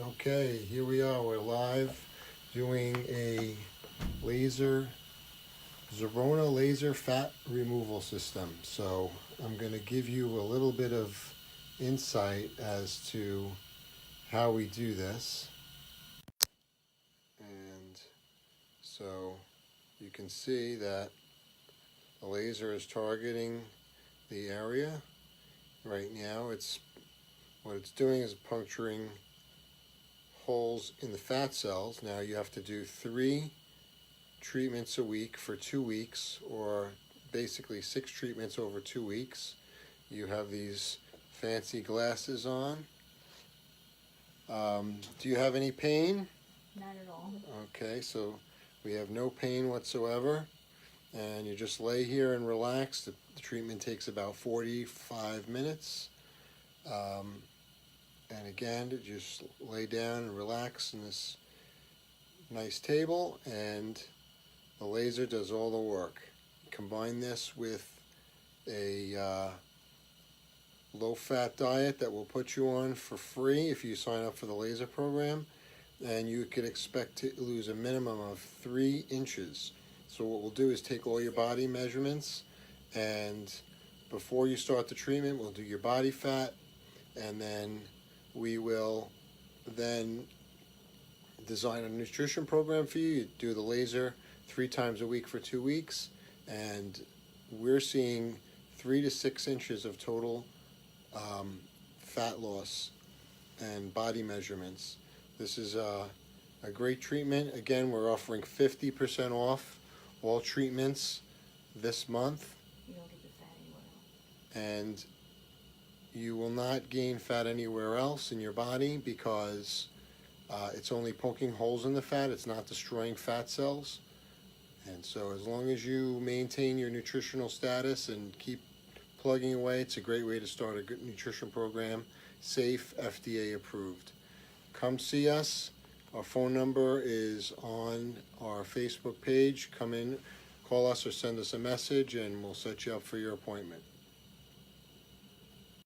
Okay, here we are. We're live doing a Zerona Laser fat removal system. So I'm going to give you a little bit of insight as to how we do this. And so you can see that the laser is targeting the area. Right now what it's doing is puncturing holes in the fat cells. Now you have to do 3 treatments a week for 2 weeks, or basically 6 treatments over 2 weeks. You have these fancy glasses on. Do you have any pain? Not at all. Okay, so we have no pain whatsoever, and you just lay here and relax. The treatment takes about 45 minutes. And again, just lay down and relax in this nice table, and the laser does all the work. Combine this with a low-fat diet that we'll put you on for free if you sign up for the laser program, and you could expect to lose a minimum of 3 inches. So what we'll do is take all your body measurements, and before you start the treatment, we'll do your body fat, and then we will then design a nutrition program for you. You do the laser 3 times a week for 2 weeks, and we're seeing 3 to 6 inches of total fat loss and body measurements. This is a great treatment. Again, we're offering 50% off all treatments this month. You don't get the fat anywhere else. And you will not gain fat anywhere else in your body because it's only poking holes in the fat. It's not destroying fat cells. And so as long as you maintain your nutritional status and keep plugging away, it's a great way to start a good nutrition program. Safe, FDA approved. Come see us. Our phone number is on our Facebook page. Come in, call us or send us a message, and we'll set you up for your appointment.